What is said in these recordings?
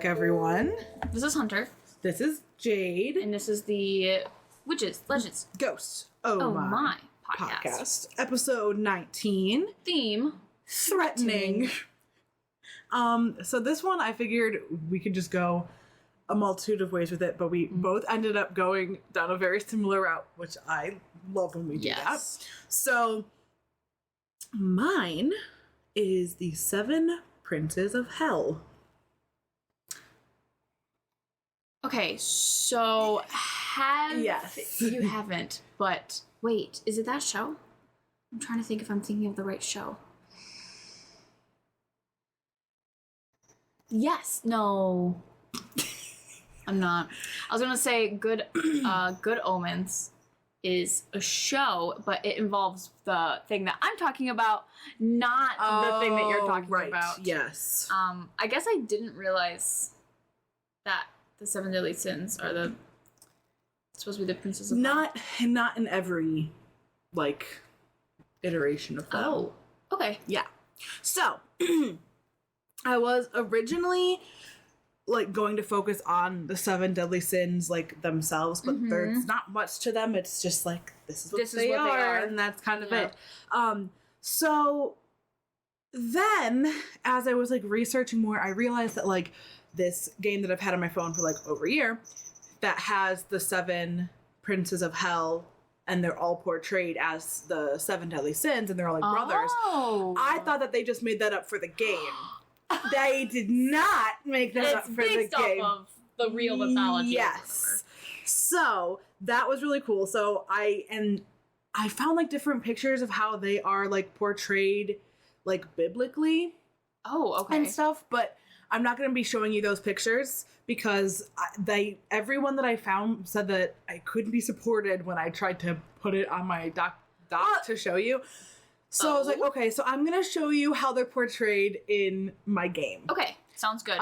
back, everyone. This is Hunter. This is Jade. And this is the Witches, Legends, Ghosts. Oh My podcast. Episode 19. Theme. Threatening. So this one, I figured we could just go a multitude of ways with it, but we both ended up going down a very similar route, which I love when we do that. So mine is the 7 Princes of Hell. Okay, so Yes. you haven't, but wait, is it that show? I'm trying to think if I'm thinking of the right show. Yes, no. I'm not. I was gonna say Good Omens is a show, but it involves the thing that I'm talking about, not the thing that you're talking about. Yes. I guess I didn't realize that the 7 deadly sins are supposed to be the Princess of Not in every iteration of them. Oh, okay. Yeah. So I was originally going to focus on the 7 deadly sins themselves, but there's not much to them. It's just this is what they are, and that's kind of it. So then as I was researching more, I realized that this game that I've had on my phone for over a year that has the 7 Princes of Hell, and they're all portrayed as the 7 deadly sins, and they're all brothers. I thought that they just made that up for the game. They did not make that up for the game. It's based off of the real mythology. Yes. So that was really cool. So I found different pictures of how they are portrayed biblically. Oh, okay. And stuff, but I'm not going to be showing you those pictures because everyone that I found said that I couldn't be supported when I tried to put it on my doc to show you. So I was like, okay, so I'm going to show you how they're portrayed in my game. Okay, sounds good.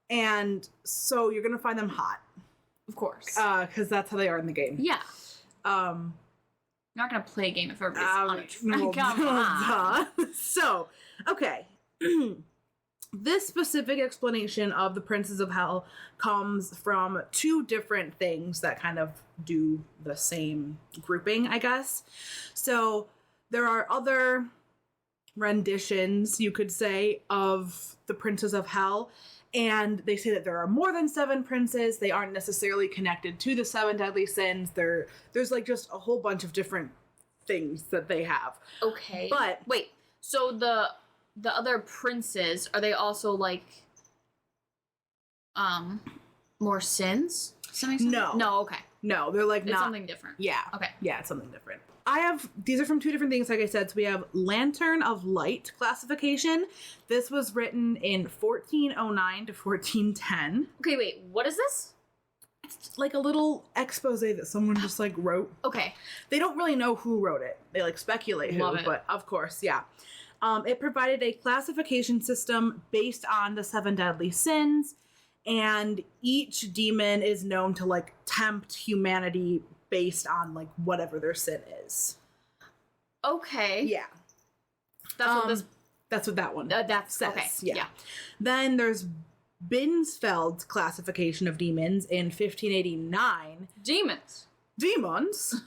And so you're going to find them hot. Of course. Because that's how they are in the game. Yeah. I'm not going to play a game if everybody's on it. Come on. So, okay. This specific explanation of the Princes of Hell comes from 2 different things that kind of do the same grouping, I guess. So there are other renditions, you could say, of the Princes of Hell, and they say that there are more than 7 princes. They aren't necessarily connected to the 7 deadly sins. There's just a whole bunch of different things that they have. Okay. But wait, so the other princes, are they also more sins? Does that make sense? No, okay. No, they're it's not. something different. Yeah. Okay. Yeah, it's something different. These are from 2 different things, like I said. So we have Lantern of Light classification. This was written in 1409 to 1410. Okay, wait, what is this? It's a little expose that someone just wrote. Okay. They don't really know who wrote it. They speculate who, but of course, yeah. It provided a classification system based on the 7 deadly sins, and each demon is known to tempt humanity based on whatever their sin is. Okay. Yeah. That's what that one says. Okay. Yeah. Then there's Binsfeld's classification of demons in 1589. Demons. Demons.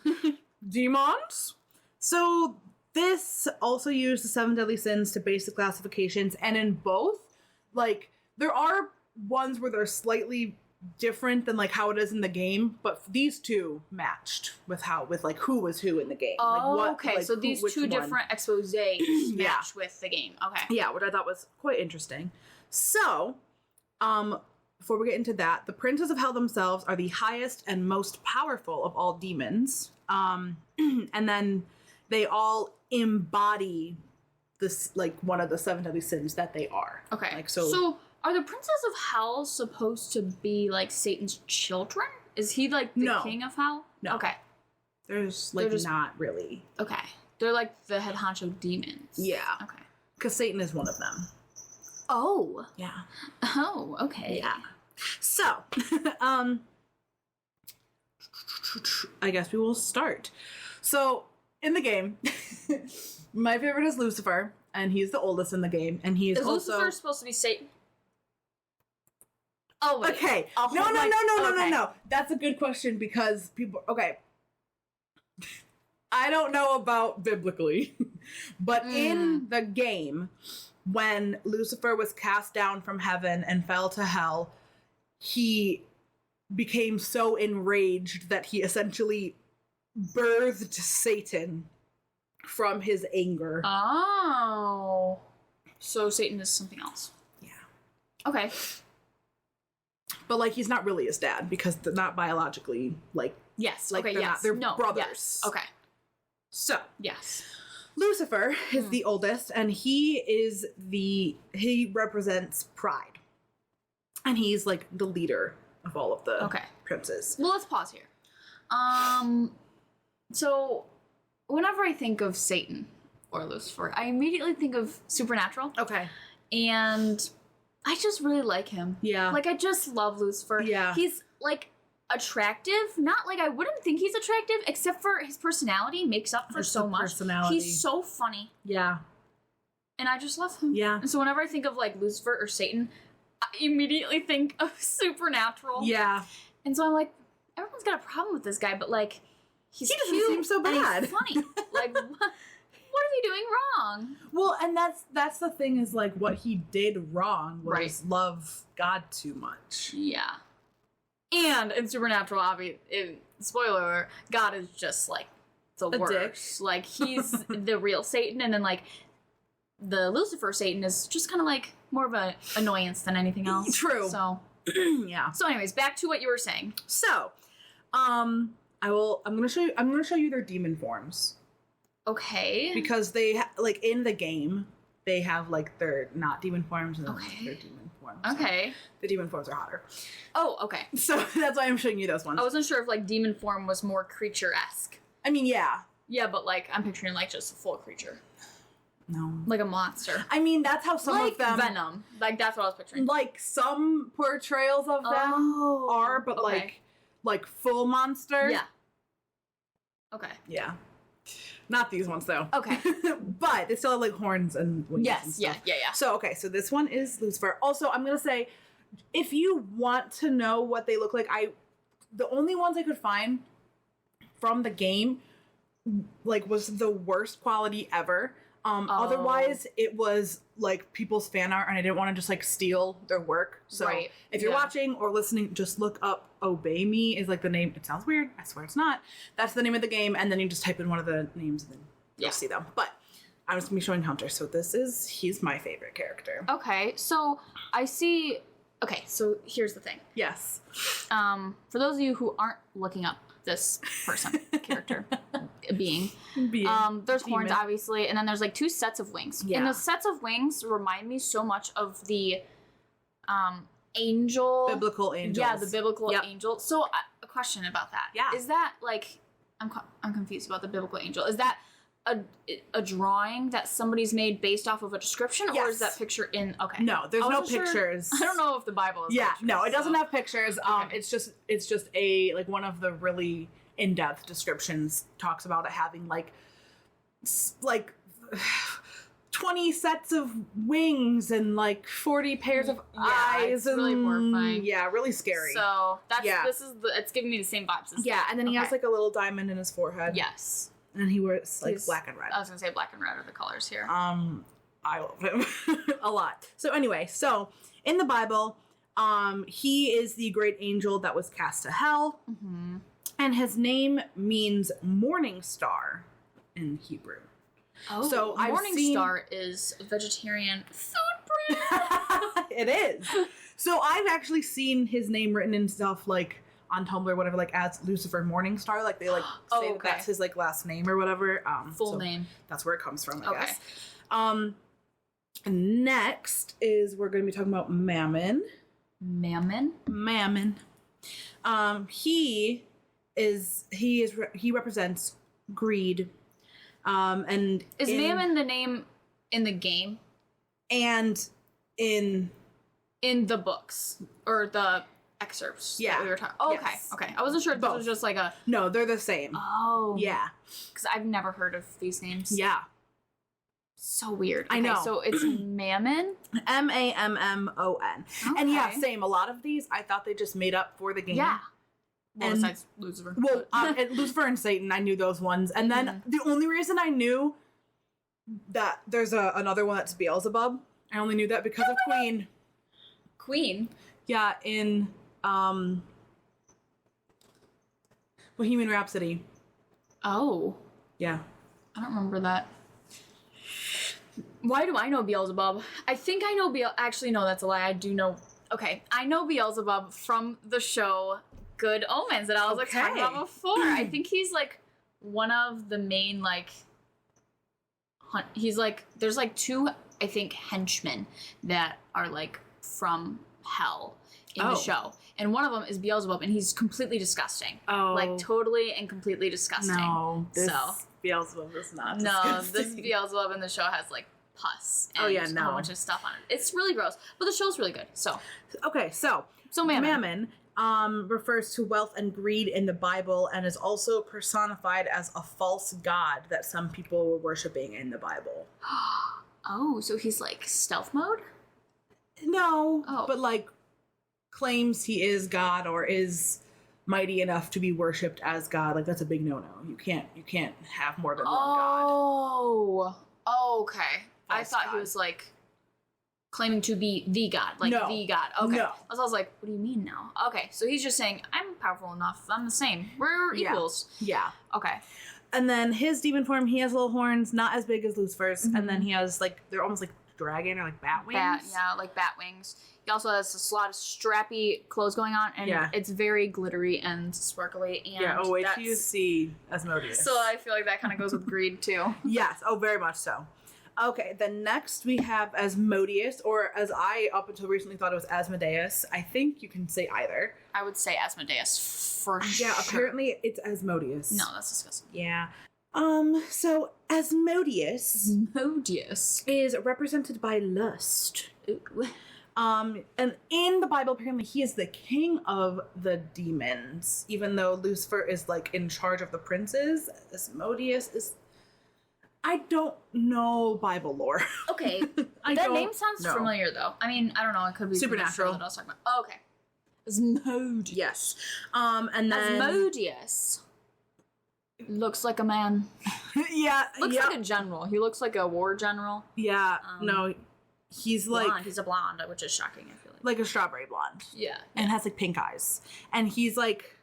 So this also used the 7 deadly sins to base the classifications, and in both, there are ones where they're slightly different than how it is in the game, but these 2 matched with who was who in the game. Okay, so these 2 different exposés match with the game. Okay. Yeah, which I thought was quite interesting. So, before we get into that, the Princes of Hell themselves are the highest and most powerful of all demons. And then they all embody this one of the 7 deadly sins that they are. Okay. So are the Princes of Hell supposed to be Satan's children? Is he the king of hell? No. Okay. There's not really. Okay. They're the head honcho demons. Yeah. Okay. Because Satan is one of them. Oh. Yeah. Oh, okay. Yeah. So, I guess we will start. So, in the game, my favorite is Lucifer, and he's the oldest in the game, and he's also... Is Lucifer supposed to be Satan? Oh, wait. Okay. I'll No. hold my- okay. No. That's a good question because people. Okay. I don't know about biblically, but in the game, when Lucifer was cast down from heaven and fell to hell, he became so enraged that he essentially birthed Satan from his anger. Oh. So Satan is something else. Yeah. Okay. But, like, he's not really his dad because they're not biologically, like... Yes. Like, okay, they're yes. not. They're no, brothers. Yes. Okay. So... Yes. Lucifer is the oldest, and he represents pride. And he's, like, the leader of all of the princes. Well, let's pause here. So, whenever I think of Satan or Lucifer, I immediately think of Supernatural. Okay. And I just really like him. Yeah. Like, I just love Lucifer. Yeah. He's, like, attractive. Not like I wouldn't think he's attractive, except for his personality makes up for so much. Personality. He's so funny. Yeah. And I just love him. Yeah. And so whenever I think of, like, Lucifer or Satan, I immediately think of Supernatural. Yeah. And so I'm like, everyone's got a problem with this guy, but, like, he doesn't cute seem so bad. and he's funny. Like, what is he doing wrong? Well, and that's the thing is, like, what he did wrong was Right. love God too much. Yeah. And in Supernatural, spoiler alert, God is just, like, the worst. Dick. Like, he's the real Satan, and then, like, the Lucifer Satan is just kind of, like, more of an annoyance than anything else. True. So, Yeah. so anyways, back to what you were saying. So, I'm gonna show you their demon forms. Okay. Because they like in the game they have like their not demon forms and then Okay. their demon forms. Okay. The demon forms are hotter. Oh, okay. So that's why I'm showing you those ones. I wasn't sure if, like, demon form was more creature-esque. I mean, yeah. Yeah, but, like, I'm picturing, like, just a full creature. No. Like a monster. I mean, that's how some like of them Venom. Like, that's what I was picturing. like some portrayals of them are, but okay. like full monster. Yeah. Okay. Yeah. Not these ones though. Okay. But they still have like horns and wings. and Yes. stuff. Yeah. So okay, so this one is Lucifer. Also, I'm gonna say, if you want to know what they look like, the only ones I could find from the game, like, was the worst quality ever. Otherwise, it was like people's fan art, and I didn't want to just like steal their work. So Right. if you're Yeah. watching or listening, just look up "Obey Me" is like the name. It sounds weird. I swear it's not. That's the name of the game, and then you just type in one of the names, and then you'll see them. But I'm just gonna be showing Hunter. So he's my favorite character. Okay. So I see. Okay. So here's the thing. Yes. For those of you who aren't looking up this person, character, being, there's horns, Demon. obviously, and then there's like two sets of wings. Yeah. And the sets of wings remind me so much of the angel. Biblical angels. Yeah, the biblical Yep. angel. So a question about that. Yeah. Is that like I'm confused about the biblical angel. Is that a drawing that somebody's made based off of a description, or is Yes. that picture in? Okay. No, there's I no wasn't sure. pictures. I don't know if the Bible is. Yeah, pictures, no, it doesn't so. have pictures. Okay. It's just a like one of the really in-depth descriptions talks about it having like 20 sets of wings and like 40 pairs of eyes. It's really and, horrifying. Yeah, really scary. So that's Yeah. it's giving me the same vibes as yeah, that. and then he has Okay. like a little diamond in his forehead. Yes. And he wears like He's- black and red. I was gonna say black and red are the colors here. I love him a lot. So anyway, in the Bible, he is the great angel that was cast to hell, and his name means morning star in Hebrew. Oh, so I've Morning seen- Star is a vegetarian food brand. It is. So I've actually seen his name written in stuff like on Tumblr, whatever, like as Lucifer Morningstar. Like they like Oh, say that okay. that's his like last name or whatever. Full so name. That's where it comes from, I Okay. guess. Next is we're going to be talking about Mammon. Mammon. He represents greed. And Is Mammon the name in the game? And in the books or the excerpts? Yeah. That we were talking. Oh, okay. Yes. Okay. I wasn't sure if this Both. was just like a. No, they're the same. Oh. Yeah. Because I've never heard of these names. Yeah. So weird. I know. So it's Mammon? Mammon. Okay. And yeah, same. A lot of these, I thought they just made up for the game. Yeah. Well, And- besides Lucifer. Well, but- and Lucifer and Satan, I knew those ones. And then the only reason I knew that there's another one that's Beelzebub, I only knew that because of Queen. Queen? Yeah, in Bohemian Rhapsody. Oh. Yeah. I don't remember that. Why do I know Beelzebub? I think I know Actually, no, that's a lie. I do know... Okay, I know Beelzebub from the show Good Omens that I was like talking about before. I think he's like one of the main he's like there's like two, I think, henchmen that are like from hell in the show. And one of them is Beelzebub, and he's completely disgusting. Oh. Like totally and completely disgusting. No, this So Beelzebub is not no, disgusting. this Beelzebub in the show has like pus and Oh, yeah, a no. whole bunch of stuff on it. It's really gross, but the show's really good. So Okay, so Mammon. refers to wealth and greed in the Bible and is also personified as a false god that some people were worshiping in the Bible. Oh, so he's like stealth mode? No, Oh. but like claims he is God or is mighty enough to be worshipped as God. Like that's a big no-no. You can't have more than one god. Oh, okay. I False thought god. he was like claiming to be the god, like No. the god. Okay. No. So I was like, what do you mean now? Okay, so he's just saying, I'm powerful enough. I'm the same. We're Yeah. equals. Yeah. Okay. And then his demon form, he has little horns, not as big as Lucifer's, and then he has like they're almost like dragon or like bat wings. Like bat wings. He also has a lot of strappy clothes going on, and Yeah. it's very glittery and sparkly. And Yeah. Oh, wait till you that's- see Asmodeus. So I feel like that kind of goes with greed too. Yes. Oh, very much so. Okay, then next we have Asmodeus, or as I up until recently thought it was Asmodeus. I think you can say either. I would say Asmodeus for sure. Yeah, apparently it's Asmodeus. No, that's disgusting. Yeah. So Asmodeus Asmodeus. is represented by lust. Ooh. And in the Bible, apparently he is the king of the demons, even though Lucifer is like in charge of the princes. Asmodeus is. I don't know Bible lore. Okay, I that don't name sounds know. familiar though. I mean, I don't know. It could be from that show Supernatural. that I was talking about. Oh, okay. Asmodeus. Yes. And then Asmodeus looks like a man. yeah, Looks yeah, like a general. He looks like a war general. yeah. No, he's Blonde. like He's a blonde, which is shocking. I feel like. a strawberry blonde, Yeah. and has like pink eyes, and he's like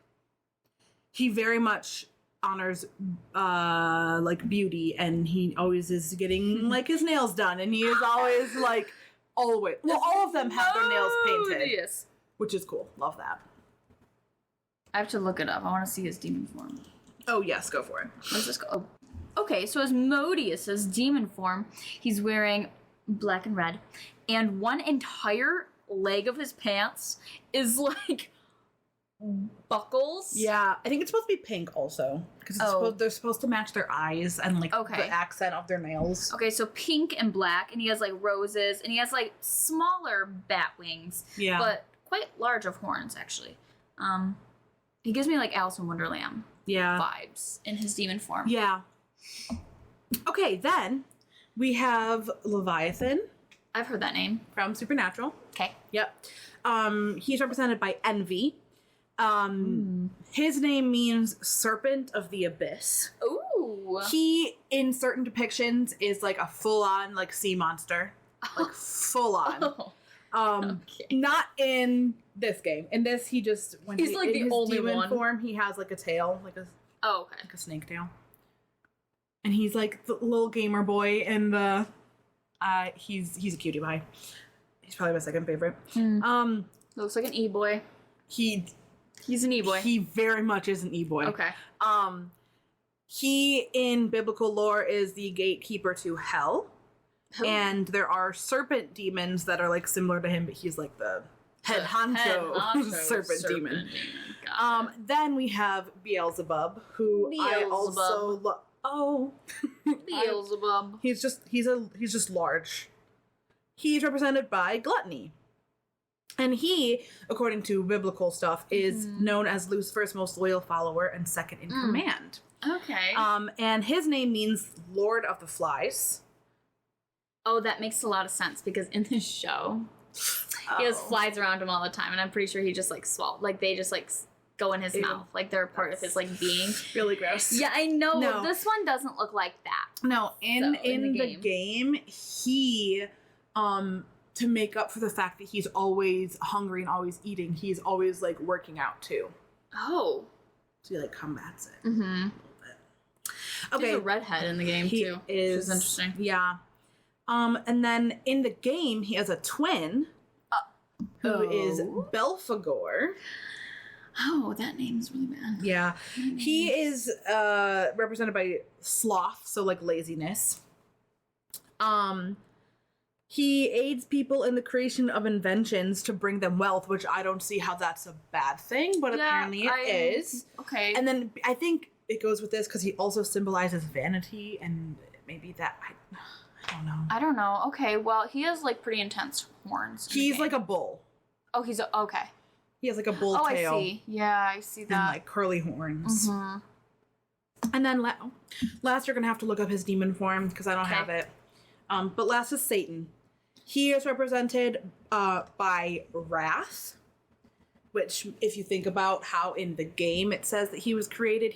he very much honors like beauty, and he always is getting like his nails done, and he is always like always well all of them have their nails painted, Yes. which is cool. Love that. I have to look it up. I want to see his demon form. Oh yes, go for it. Let's just go. Oh. Okay, so Asmodeus' demon form, he's wearing black and red, and one entire leg of his pants is like buckles. Yeah, I think it's supposed to be pink also because they're supposed to match their eyes and like Okay. the accent of their nails. Okay, so pink and black, and he has like roses, and he has like smaller bat wings, Yeah, but quite large of horns actually. He gives me like Alice in Wonderland yeah, vibes in his demon form. yeah. Okay, then we have Leviathan I've heard that name. from Supernatural. Okay. Yep. He's represented by Envy. His name means Serpent of the Abyss. Ooh. He, in certain depictions, is like a full-on like sea monster, like full-on. Oh, okay. Not in this game. In this, he just when He's he, like in the his only demon one. form, he has like a tail, like Oh, okay. a snake tail, and he's like the little gamer boy in the. He's a cutie pie. He's probably my second favorite. Looks like an e-boy. He's an e-boy. He very much is an e-boy. Okay. He in biblical lore is the gatekeeper to hell, and there are serpent demons that are like similar to him, but he's like the head honcho, serpent demon. Gotcha. Then we have Beelzebub, who I also love. Oh, Beelzebub. he's just large. He's represented by Gluttony. And he, according to biblical stuff, is known as Lucifer's most loyal follower and second in command. Okay. And his name means Lord of the Flies. Oh, that makes a lot of sense because in this show, he has flies around him all the time, and I'm pretty sure he just like swallowed, like they just like go in his mouth, like they're a part of his like being. Really gross. Yeah, I know. No. This one doesn't look like that. No, in the game, he to make up for the fact that he's always hungry and always eating, he's always like working out too. Oh. So he like combats it. Mm-hmm. A little bit. Okay. He's a redhead in the game He too. is, which is interesting. Yeah. And then in the game, he has a twin who is Belphegor. Oh, that name's really bad. Yeah. He is represented by sloth, so like laziness. He aids people in the creation of inventions to bring them wealth, which I don't see how that's a bad thing, but apparently it is. Okay. And then I think it goes with this because he also symbolizes vanity, and maybe that I don't know. I don't know. Okay, well, he has like pretty intense horns. He's like a bull. Oh, he's okay. He has like a bull tail. I see. Yeah, I see that. And like curly horns. Mm-hmm. And then last, you're gonna have to look up his demon form because I don't have it. But last is Satan. He is represented by wrath, which, if you think about how in the game it says that he was created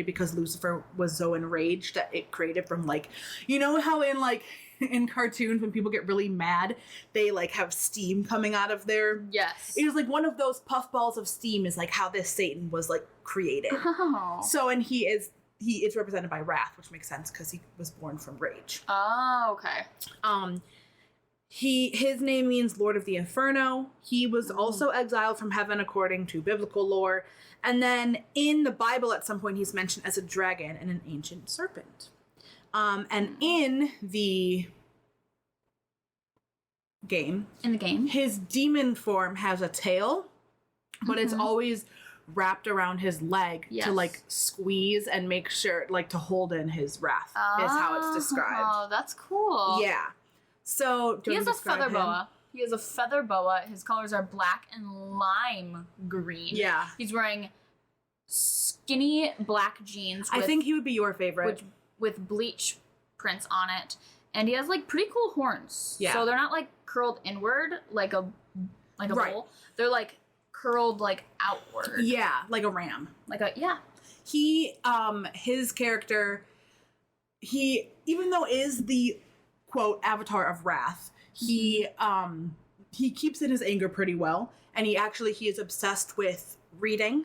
because Lucifer was so enraged that it created from like, you know how in cartoons when people get really mad, they like have steam coming out of their... Yes. It was like one of those puffballs of steam is like how this Satan was like created. Oh. So, and he is represented by wrath, which makes sense because he was born from rage. Oh, okay. His name means Lord of the Inferno. He was also exiled from heaven according to biblical lore. And then in the Bible at some point he's mentioned as a dragon and an ancient serpent. And in the game, his demon form has a tail, but it's always wrapped around his leg to like squeeze and make sure, like to hold in his wrath is how it's described. Oh, that's cool. Yeah. So he has a feather boa. He has a feather boa. His colors are black and lime green. Yeah. He's wearing skinny black jeans. I think he would be your favorite. With bleach prints on it. And he has like pretty cool horns. Yeah. So they're not like curled inward like a bull. They're like curled like outward. Yeah, like a ram. He his character, he even though is the quote avatar of wrath, he keeps in his anger pretty well, and he is obsessed with reading.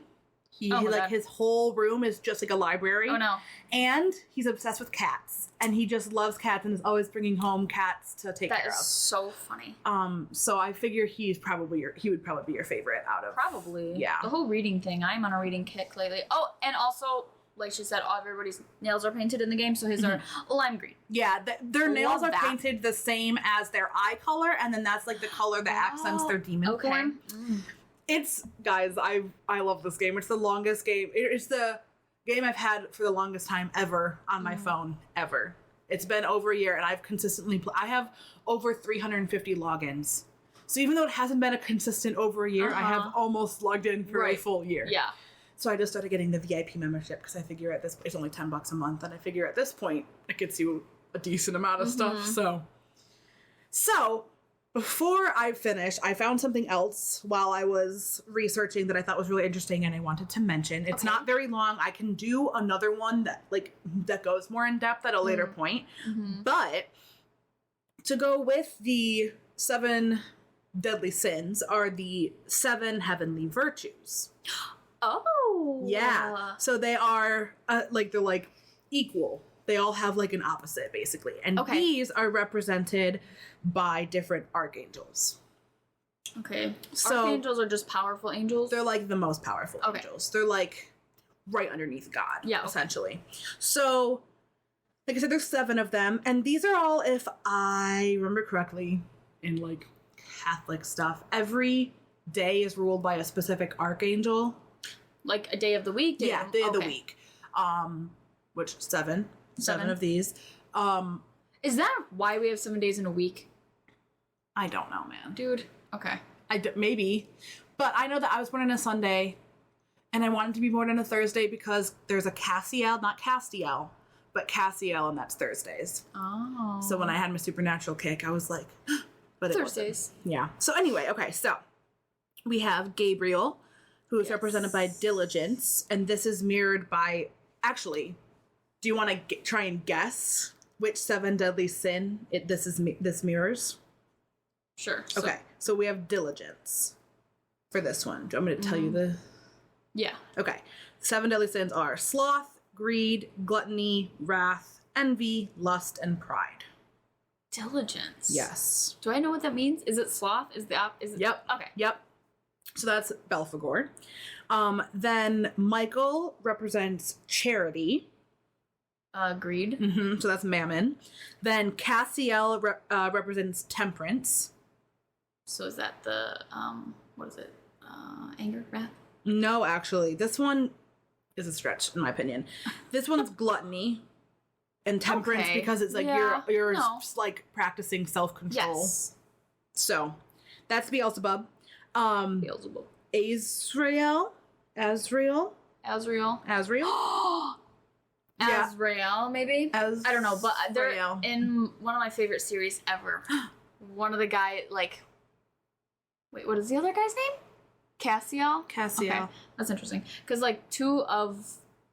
His whole room is just like a library. Oh no. And he's obsessed with cats, and he just loves cats and is always bringing home cats to take care of. That is so funny. So I figure he would probably be your favorite out of... Probably. Yeah. The whole reading thing. I'm on a reading kick lately. Oh, and also, like she said, all everybody's nails are painted in the game, so his are lime green. Yeah, their nails are painted the same as their eye color, and then that's like the color that accents their demon form. It's, guys, I love this game. It's the longest game. It's the game I've had for the longest time ever on my phone, ever. It's been over a year, and I've consistently I have over 350 logins. So even though it hasn't been a consistent over a year, I have almost logged in for a full year. Yeah. So I just started getting the VIP membership because I figure at this point, it's only $10 a month, and I figure at this point it gets you a decent amount of stuff. So before I finish, I found something else while I was researching that I thought was really interesting and I wanted to mention. It's not very long. I can do another one that goes more in depth at a later point. But to go with the 7 deadly sins are the 7 heavenly virtues. Oh. Yeah. So they are they're like equal. They all have like an opposite basically. And these are represented by different archangels. Okay. So archangels are just powerful angels? They're like the most powerful angels. They're like right underneath God, essentially. So, like I said, there's 7 of them. And these are all, if I remember correctly, in like Catholic stuff, every day is ruled by a specific archangel. Like a day of the week? Day of the week. Which 7 of these. Is that why we have 7 days in a week? I don't know, man. Dude. Okay. Maybe. But I know that I was born on a Sunday, and I wanted to be born on a Thursday because there's a Castiel, not Castiel, but Cassiel, and that's Thursdays. Oh. So when I had my supernatural kick, I was like, but it wasn't. Thursdays. Yeah. So anyway, okay, so we have Gabriel, who is represented by Diligence, and this is mirrored by, actually, do you want to try and guess which 7 deadly sin this mirrors? Sure. Okay, so we have Diligence for this one. Do you want me to tell you the... Yeah. Okay. 7 deadly sins are sloth, greed, gluttony, wrath, envy, lust, and pride. Diligence. Yes. Do I know what that means? Is it sloth? Yep. Okay. Yep. So that's Belphegor. Then Michael represents charity. Greed. Mm-hmm. So that's Mammon. Then Cassiel represents temperance. So is that the what is it? Anger, wrath? No, actually, this one is a stretch in my opinion. This one's gluttony and temperance because it's like you're like practicing self-control. Yes. So that's Beelzebub. Beelzebub. Azrael. Azrael. Yeah. Azrael, maybe? I don't know, but they're in one of my favorite series ever. One of the guy, like... Wait, what is the other guy's name? Cassiel? Okay, that's interesting. Because, like, 2 of,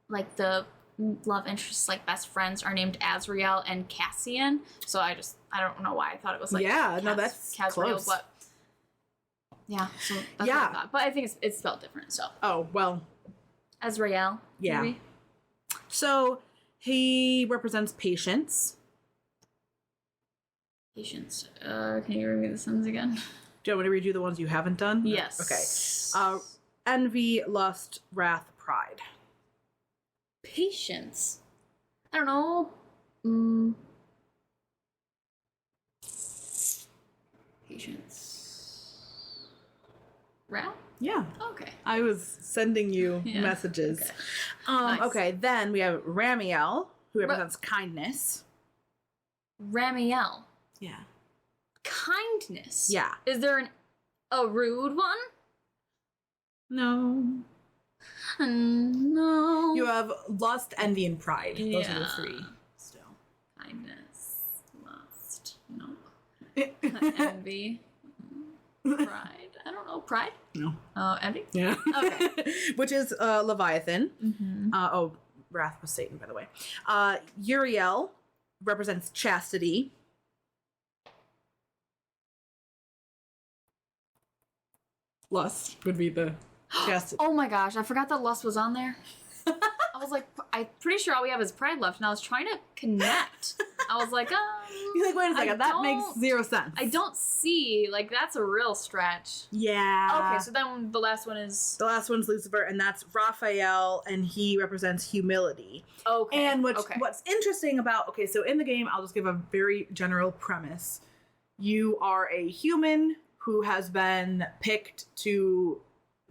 like, the love interests, like, best friends are named Azrael and Cassian. So I don't know why I thought it was, like... Yeah, no, that's Casriel, close. But... Yeah, so that's what I thought. But I think it's spelled different, so... Oh, well... Azrael, yeah. maybe? So, he represents patience. Patience. Can you read me the sins again? Do you want me to read you the ones you haven't done? Yes. Okay. Envy, lust, wrath, pride. Patience. I don't know. Patience. Wrath? Yeah. Okay. I was sending you messages. Okay. Nice. Okay, then we have Ramiel, who represents kindness. Ramiel. Yeah. Kindness. Yeah. Is there a rude one? No. No. You have lust, envy, and pride. Those are the 3. Still. Kindness. Lust. No. Envy. Pride. I don't know. Pride? No. Envy? Yeah. Okay. Which is Leviathan. Mm-hmm. Wrath was Satan, by the way. Uriel represents chastity. Lust would be the chastity. Oh my gosh, I forgot that lust was on there. I was like, I'm pretty sure all we have is pride left, and I was trying to connect. I was like, You're like, wait a second, that makes 0 sense. I don't see, like, that's a real stretch. Yeah. Okay, so then the last one is... The last one's Lucifer, and that's Raphael, and he represents humility. Okay. And what's interesting about... Okay, so in the game, I'll just give a very general premise. You are a human who has been picked to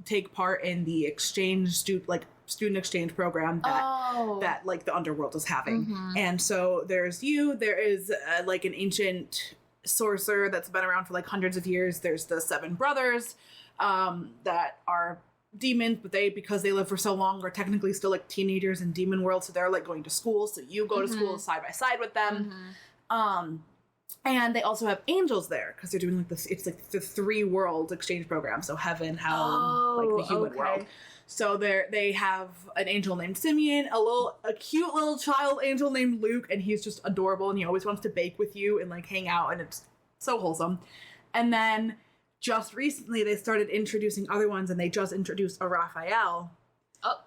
take part in the student exchange program that like the underworld is having. Mm-hmm. And so there is like an ancient sorcerer that's been around for like hundreds of years. There's the 7 brothers that are demons, but because they live for so long, are technically still like teenagers in demon world, so they're like going to school, so you go to school side by side with them. And they also have angels there because they're doing like this. It's like the 3 worlds exchange program. So heaven, hell, and like the human world. So they have an angel named Simeon, a cute little child angel named Luke, and he's just adorable, and he always wants to bake with you and like hang out, and it's so wholesome. And then just recently they started introducing other ones, and they just introduced a Raphael.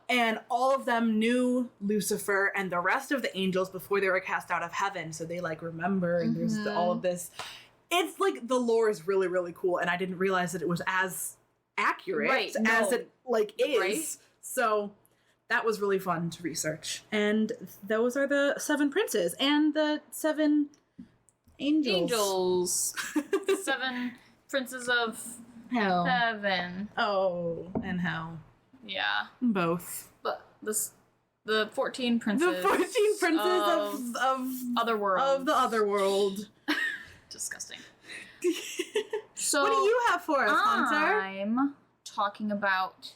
And all of them knew Lucifer and the rest of the angels before they were cast out of heaven. So they like remember, and there's all of this. It's like the lore is really, really cool. And I didn't realize that it was as accurate as it like is. Right? So that was really fun to research. And those are the 7 princes and the 7 angels. The 7 princes of hell. Heaven. Oh, and hell. Yeah. Both. But the 14 princes. The 14 princes of other world. Of the other world. Disgusting. So what do you have for us, Hunter? I'm talking about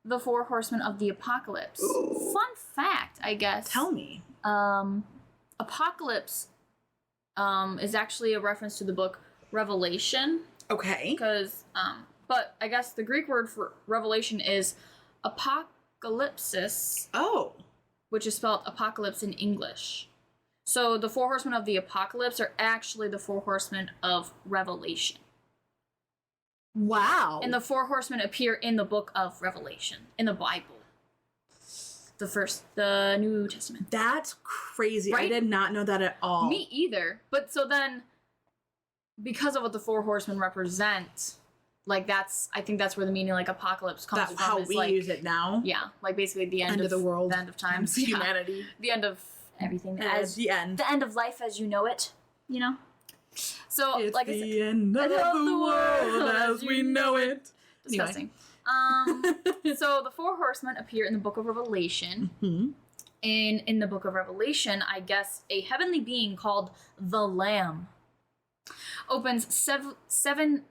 the 4 horsemen of the apocalypse. Ooh. Fun fact, I guess. Tell me. Apocalypse is actually a reference to the book Revelation. Okay. Because, but I guess the Greek word for revelation is apocalypsis. Oh. Which is spelled apocalypse in English. So the 4 horsemen of the apocalypse are actually the 4 horsemen of Revelation. Wow. And the 4 horsemen appear in the book of Revelation, in the Bible. The New Testament. That's crazy. Right? I did not know that at all. Me either. But so then, because of what the 4 horsemen represent, like I think that's where the meaning like apocalypse comes from. How we like, use it now. Yeah, like basically the end of the world. The end of times. Humanity. Yeah. The end of everything. As the end. The end of life as you know it, you know? So, it's like the I said, end of the world as we know it. Disgusting. So the 4 horsemen appear in the book of Revelation. Mm-hmm. And in the book of Revelation, I guess a heavenly being called the Lamb opens seven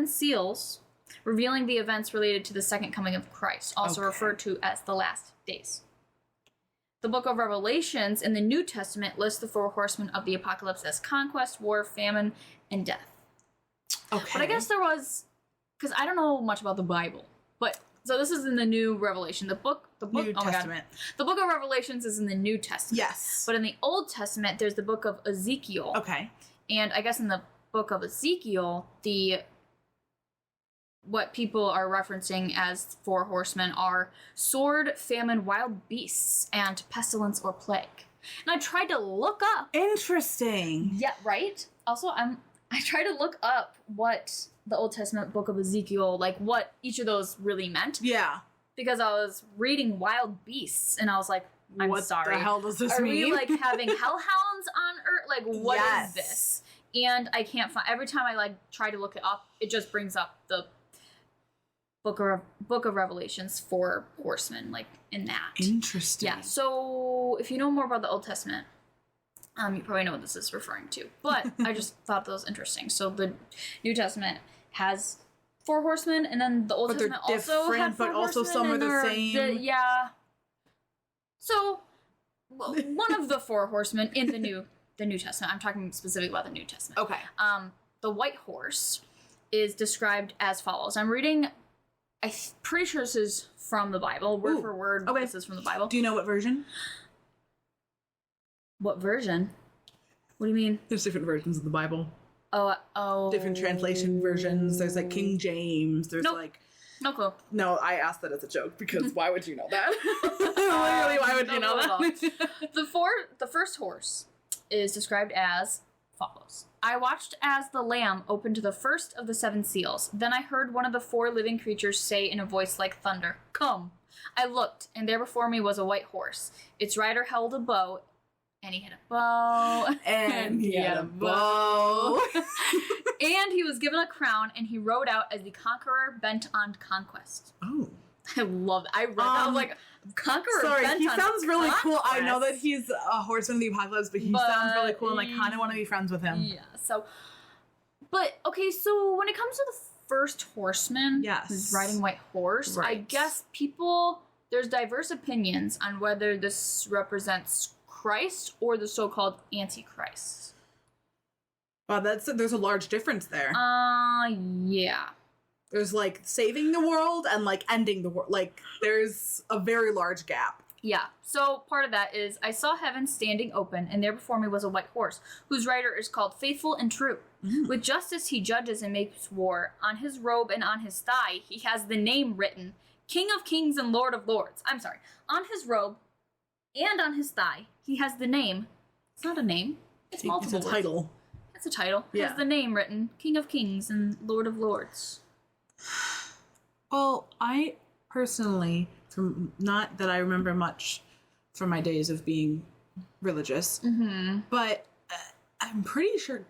seals, revealing the events related to the second coming of Christ, also referred to as the last days. The book of Revelations in the New Testament lists the 4 horsemen of the apocalypse as conquest, war, famine, and death. Okay. But I guess there was, because I don't know much about the Bible, but so this is in the New Revelation. The book. New Testament. The book of Revelations is in the New Testament. Yes. But in the Old Testament, there's the book of Ezekiel. Okay. And I guess in the book of Ezekiel, what people are referencing as 4 horsemen are sword, famine, wild beasts, and pestilence or plague. And I tried to look up. Interesting. Yeah, right? Also, I tried to look up what the Old Testament book of Ezekiel, like what each of those really meant. Yeah. Because I was reading wild beasts, and I was like, I'm sorry. What the hell does this mean? Are we, like, having hellhounds on Earth? Like, what is this? And I can't find... Every time I, like, try to look it up, it just brings up the book of Revelations 4 horsemen, like, in that. Interesting. Yeah, so if you know more about the Old Testament, you probably know what this is referring to. But I just thought that was interesting. So the New Testament has 4 horsemen, and then the Old Testament also had 4 but also horsemen, some are the same. Yeah. So, one of the 4 horsemen in the New Testament, I'm talking specifically about the New Testament. Okay. The white horse is described as follows. I'm reading, I'm pretty sure this is from the Bible, word for word. Okay. This is from the Bible. Do you know what version? What version? What do you mean? There's different versions of the Bible. Oh. Different translation versions. There's like King James. There's Nope. like... No clue. No, I asked that as a joke because why would you know that? Literally, why would you know that? The first horse is described as follows. I watched as the Lamb opened the first of the 7 seals. Then I heard one of the 4 living creatures say in a voice like thunder, "Come." I looked, and there before me was a white horse. Its rider held a bow, and he had a bow. And he had a bow. And he was given a crown, and he rode out as the conqueror bent on conquest. Oh. I love that. I read that. I was like, conqueror Sorry, bent he on sounds really cool. I conquest. know that he's a horseman of the apocalypse, but he sounds really cool, and I kind of want to be friends with him. Yeah, so... But, okay, so when it comes to the first horseman who's riding white horse, I guess there's diverse opinions on whether this represents Christ or the so-called Antichrist. Wow, there's a large difference there. Yeah. There's, like, saving the world and, like, ending the world. Like, there's a very large gap. Yeah. So part of that is, I saw heaven standing open, and there before me was a white horse, whose rider is called Faithful and True. Mm. With justice he judges and makes war. On his robe and on his thigh he has the name written, King of Kings and Lord of Lords. I'm sorry. On his robe and on his thigh he has the name. It's not a name. It's multiple It's a words. title. It's a title. It has the name written, King of Kings and Lord of Lords. Well, I personally, not that I remember much from my days of being religious, but I'm pretty sure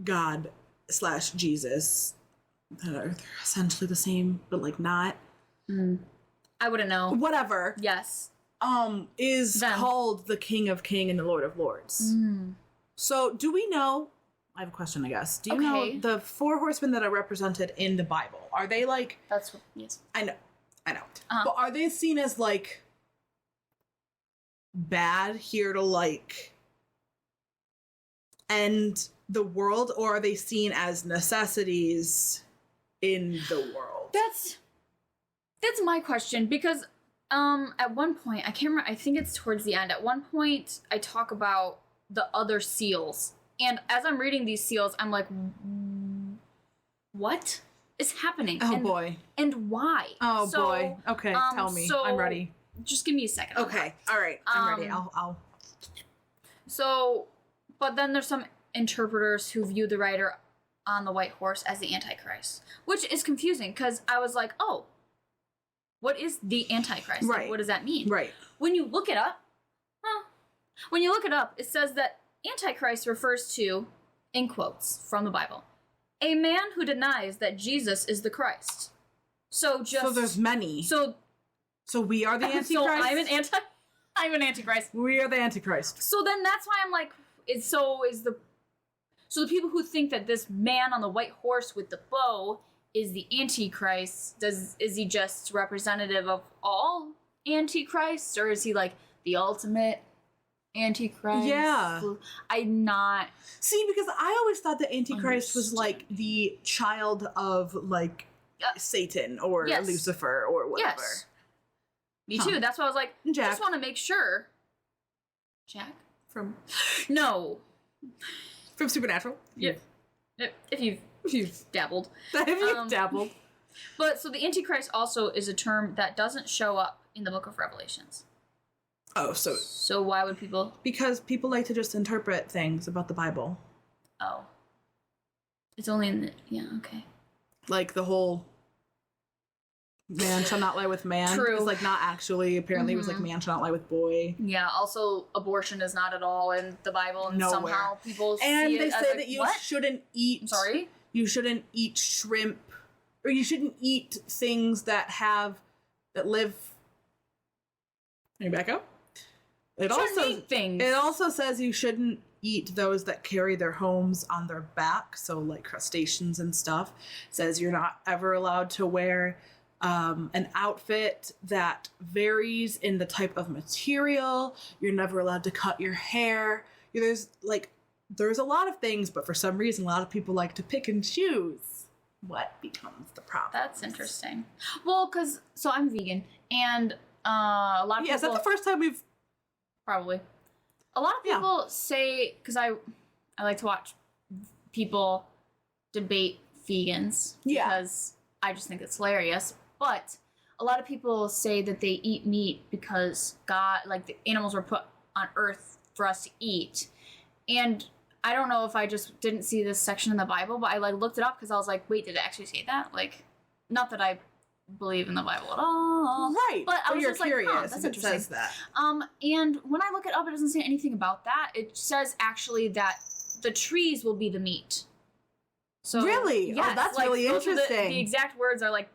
God / Jesus, they're essentially the same, but like not. I wouldn't know. Whatever. Yes. Is called the King of Kings and the Lord of Lords. So do we know, I have a question, I guess. Do you know the 4 horsemen that are represented in the Bible? Are they like... That's what, yes. I know. But are they seen as like bad here to like end the world, or are they seen as necessities in the world? That's my question, because at one point, I can't remember, I think it's towards the end, at one point I talk about the other seals, and as I'm reading these seals, I'm like, what is happening? Oh, boy. And why? Oh, boy. Okay, tell me. I'm ready. Just give me a second. Okay, all right. I'm ready. I'll... So, but then there's some interpreters who view the rider on the white horse as the Antichrist, which is confusing, because I was like, oh, what is the Antichrist? Right. Like, what does that mean? Right. When you look it up, it says that Antichrist refers to, in quotes from the Bible, a man who denies that Jesus is the Christ. So there's many. So we are the Antichrist? So I'm an Antichrist. We are the Antichrist. So then that's why I'm like, so the people who think that this man on the white horse with the bow is the Antichrist, is he just representative of all Antichrists, or is he like the ultimate Antichrist? Yeah. I'm not... See, because I always thought the Antichrist was like the child of like Satan or Lucifer or whatever. Yes. Me too. That's why I was like, Jack. I just want to make sure. Jack? No. From Supernatural? Yeah. If you've dabbled. If you've dabbled. But so the Antichrist also is a term that doesn't show up in the book of Revelations. Oh, so why would people? Because people like to just interpret things about the Bible. Oh. It's only in the... Yeah, okay. Like the whole man shall not lie with man. True. It was like not actually, apparently it was like man shall not lie with boy. Yeah, also abortion is not at all in the Bible, and Nowhere. Somehow people and see it they as say like, that you what? shouldn't eat... I'm sorry? You shouldn't eat shrimp, or you shouldn't eat things that live... Can you back up? It also says you shouldn't eat those that carry their homes on their back, so like crustaceans and stuff. It says you're not ever allowed to wear an outfit that varies in the type of material. You're never allowed to cut your hair. There's a lot of things, but for some reason a lot of people like to pick and choose what becomes the problem. That's interesting. Well, so I'm vegan, and a lot of people... is that the first time we've... Probably. A lot of people say, because I like to watch people debate vegans, because I just think it's hilarious, but a lot of people say that they eat meat because God, like the animals were put on earth for us to eat. And I don't know if I just didn't see this section in the Bible, but I like looked it up because I was like, wait, did it actually say that? Like, not that I believe in the Bible at all. Right. But I was you're just curious like, that's if it interesting. says that. And when I look it up, it doesn't say anything about that. It says actually that the trees will be the meat. So really? Yes, oh, that's really interesting. The exact words are like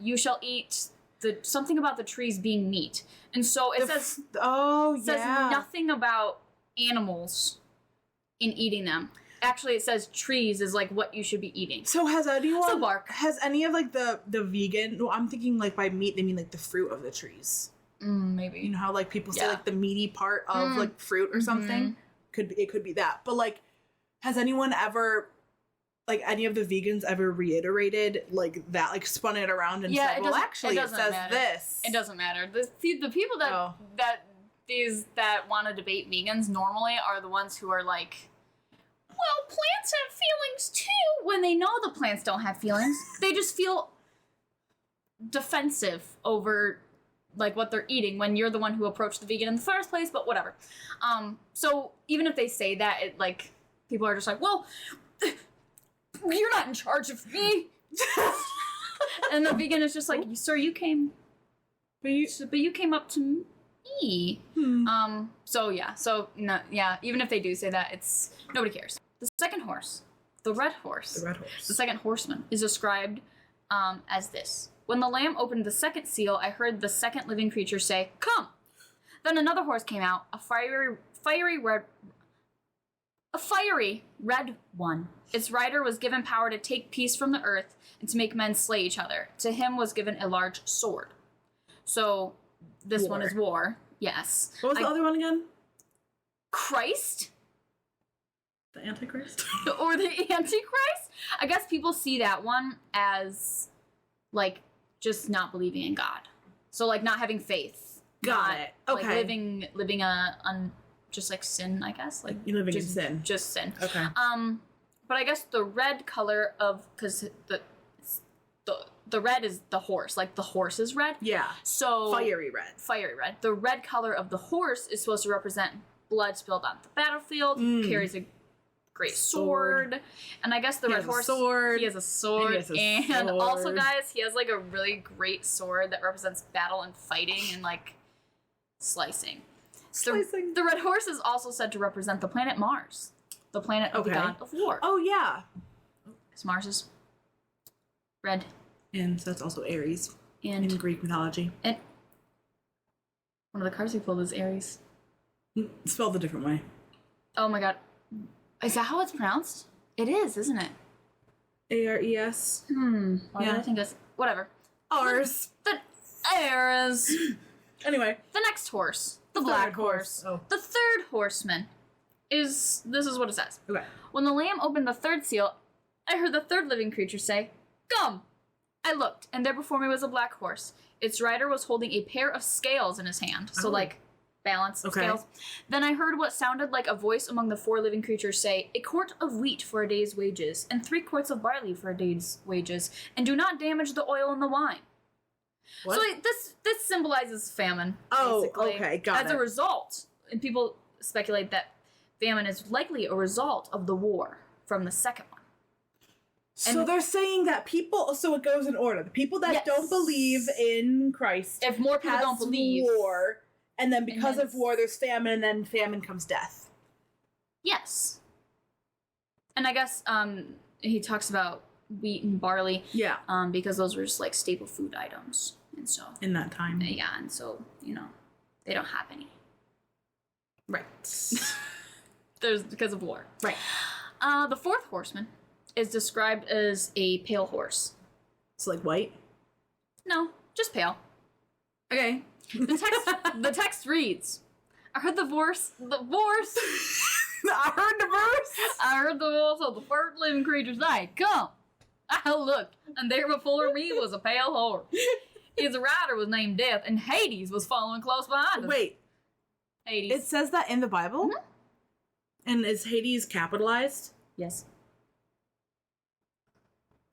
you shall eat something about the trees being meat. And so it says nothing about animals in eating them. Actually, it says trees is like what you should be eating. So has bark. Has any of like the vegan? No, I'm thinking like by meat they mean like the fruit of the trees. Maybe. You know how like people say like the meaty part of like fruit or something. It could be that. But like, has anyone ever, like any of the vegans ever reiterated like that, like spun it around and said, well, actually it says matter. this. It doesn't matter. The people that want to debate vegans normally are the ones who are like, well, plants have feelings too, when they know the plants don't have feelings. They just feel defensive over like what they're eating when you're the one who approached the vegan in the first place, but whatever. So even if they say that, it like people are just like, well, you're not in charge of me. And the vegan is just like, sir, you came but you came up to me. Even if they do say that, it's nobody cares. The second horse, the red horse, the second horseman, is described as this. When the Lamb opened the second seal, I heard the second living creature say, "Come!" Then another horse came out, a fiery red one. Its rider was given power to take peace from the earth and to make men slay each other. To him was given a large sword. So this one is war. Yes. What was the other one again? Christ? The Antichrist? Or the Antichrist? I guess people see that one as, like, just not believing in God. So, like, not having faith. Got it. Okay. Like, living on just, like, sin, I guess. Like, you're living in sin. Just sin. Okay. But I guess the red color of, because the red is the horse. Like, the horse is red. Yeah. So... Fiery red. Fiery red. The red color of the horse is supposed to represent blood spilled on the battlefield. Carries a great sword. And I guess the red horse... Sword. He has a sword. And also, guys, he has, like, a really great sword that represents battle and fighting and, like, slicing. The red horse is also said to represent the planet Mars. The planet of the god of war. Oh, yeah. Because Mars is red. And so that's also Aries in Greek mythology. And one of the cards we pulled is Aries. Spelled a different way. Oh my god. Is that how it's pronounced? It is, isn't it? Ares. Why did I think it's... Whatever. Ours. The Aries. Anyway. The next horse. The black horse. Oh. The third horseman is... This is what it says. Okay. When the lamb opened the third seal, I heard the third living creature say, "Come!" I looked, and there before me was a black horse. Its rider was holding a pair of scales in his hand. So, like, balance scales. Then I heard what sounded like a voice among the 4 living creatures say, "A quart of wheat for a day's wages, and 3 quarts of barley for a day's wages, and do not damage the oil and the wine." What? So this symbolizes famine, basically. Okay, got it. As a result, and people speculate that famine is likely a result of the war from the second one. So they're saying that people, so it goes in order. The people that don't believe in Christ, if more people don't believe, war, and then because of war, there's famine, and then famine comes death. Yes. And I guess he talks about wheat and barley. Yeah. Because those were just like staple food items, and so in that time. Yeah, and so they don't have any. Right. There's because of war. Right. The fourth horseman is described as a pale horse. It's like white? No, just pale. Okay. The text reads, I heard the voice. I heard the verse. I heard the voice of the first living creature say, "Come." I looked, and there before me was a pale horse. His rider was named Death, and Hades was following close behind him. Wait. Hades. It says that in the Bible? Mm-hmm. And is Hades capitalized? Yes.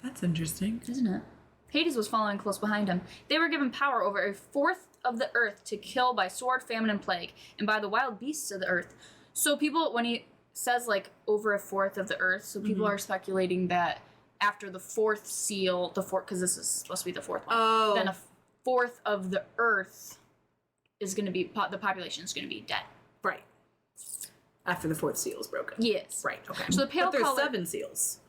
That's interesting. Isn't it? Hades was following close behind him. They were given power over a fourth of the earth to kill by sword, famine, and plague, and by the wild beasts of the earth. So people, when he says, like, over a fourth of the earth, so people are speculating that after the fourth seal, because this is supposed to be the fourth one, then a fourth of the earth is going to be, the population is going to be dead. Right. After the fourth seal is broken. Yes. Right, okay. So the pale but there's color... 7 seals.